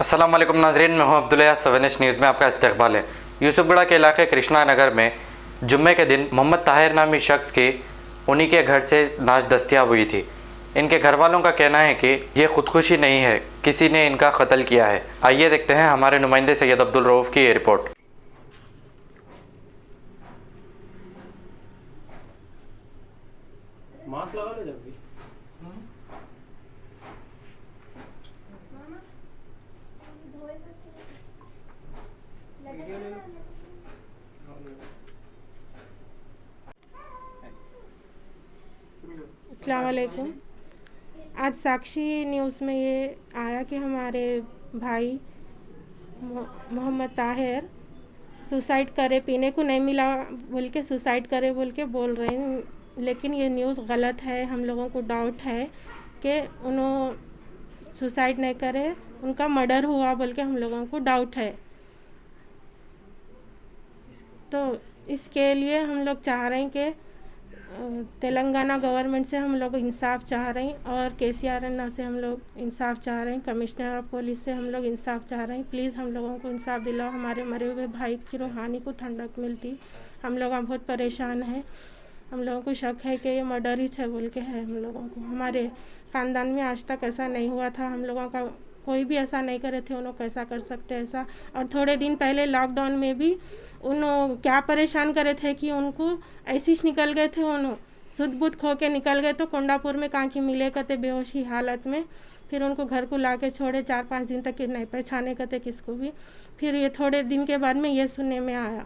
अस्सलाम वालेकुम नाज़रीन, मैं हूं अब्दुल्ला। 7H न्यूज़ में आपका इस्तकबाल है। यूसुफगढ़ा के इलाके कृष्णा नगर में जुम्मे के दिन मोहम्मद ताहिर नामी शख्स की उन्हीं के घर से लाश दस्तयाब हुई थी। इनके घर वालों का कहना है कि ये खुदकुशी नहीं है, किसी ने इनका कत्ल किया है। आइए देखते हैं हमारे नुमाइंदे सैयद अब्दुल रऊफ़ की ये रिपोर्ट। मास्क लगा ले जल्दी। अस्सलाम वालेकुम। आज साक्षी न्यूज़ में ये आया कि हमारे भाई मोहम्मद ताहिर सुसाइड करे, पीने को नहीं मिला बोल के सुसाइड करे बोल के बोल रहे हैं, लेकिन ये न्यूज़ गलत है। हम लोगों को डाउट है कि उन्होंने सुसाइड नहीं करे, उनका मर्डर हुआ बोल के हम लोगों को डाउट है। तो इसके लिए हम लोग चाह रहे हैं कि तेलंगाना गवर्नमेंट से हम लोग इंसाफ चाह रहे हैं और KCR अन्ना से हम लोग इंसाफ चाह रहे हैं, कमिश्नर ऑफ पुलिस से हम लोग इंसाफ चाह रहे हैं। प्लीज़ हम लोगों को इंसाफ दिलाओ, हमारे मरे हुए भाई की रूहानी को ठंडक मिलती। हम लोग बहुत परेशान हैं। हम लोगों को शक है कि ये मर्डर ही है बोल के है। हम लोगों को, हमारे ख़ानदान में आज तक ऐसा नहीं हुआ था। हम लोगों का कोई भी ऐसा नहीं करे थे, उन्होंने कैसा कर सकते ऐसा। और थोड़े दिन पहले लॉकडाउन में भी उन्होंने क्या परेशान करे थे कि उनको ऐसे ही निकल गए थे, उन्होंने सुध बुध खो के निकल गए। तो कोंडापुर में कहाँ की मिले करते बेहोशी हालत में, फिर उनको घर को ला के छोड़े। 4-5 दिन तक नहीं पहचाने करते किसको भी। फिर ये थोड़े दिन के बाद में ये सुनने में आया,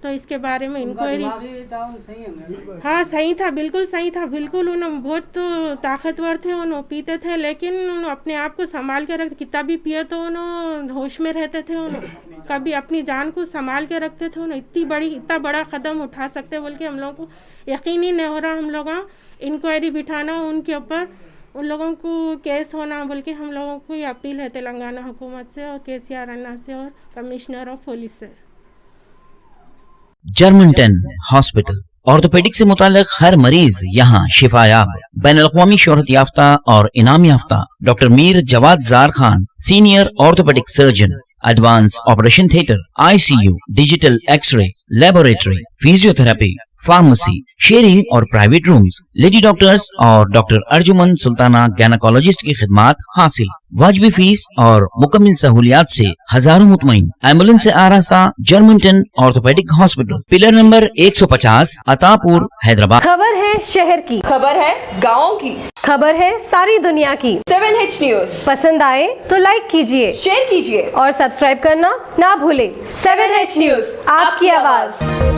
तो इसके बारे में इंक्वायरी। हाँ सही था, बिल्कुल सही था, बिल्कुल। उन्होंने बहुत तो ताकतवर थे, उन्होंने पीते थे, लेकिन उन्होंने अपने आप को संभाल के रखते। कितना भी पिए तो उन्होंने होश में रहते थे, उन्होंने कभी अपनी जान को संभाल के रखते थे। उन्होंने इतना बड़ा कदम उठा सकते बोल के हम लोगों को यकीन ही नहीं हो रहा। हम लोग इंक्वायरी बिठाना उनके ऊपर, उन लोगों को केस होना बोल के हम लोगों को ये अपील है तेलंगाना हुकूमत से और KCR अन्ना से और कमिश्नर ऑफ पुलिस से। जर्मन 10 हॉस्पिटल ऑर्थोपेडिक से मुताल्लिक हर मरीज यहाँ शिफायाब। बैनुल-अक़वामी शोहरत याफ्ता और इनाम याफ्ता doctor Mir Jawad Zar Khan, senior orthopaedic surgeon, advance operation theatre, ICU, digital x-ray, laboratory, physiotherapy, pharmacy, sharing और प्राइवेट रूम्स, लेडी डॉक्टर्स और डॉक्टर अर्जुमन सुल्ताना गैनकोलॉजिस्ट की खिदमात हासिल। वाजिबी फीस और मुकम्मल सहूलियात से हजारों मुतमईन। एम्बुलेंस से आरास्ता German 10 orthopaedic hospital, pillar number 150, Attapur, Hyderabad. खबर है शहर की, खबर है गाँव की, खबर है सारी दुनिया की। 7H न्यूज़ पसंद आए तो लाइक कीजिए, शेयर कीजिए और सब्सक्राइब करना ना भूलें। 7H न्यूज़, आपकी आवाज।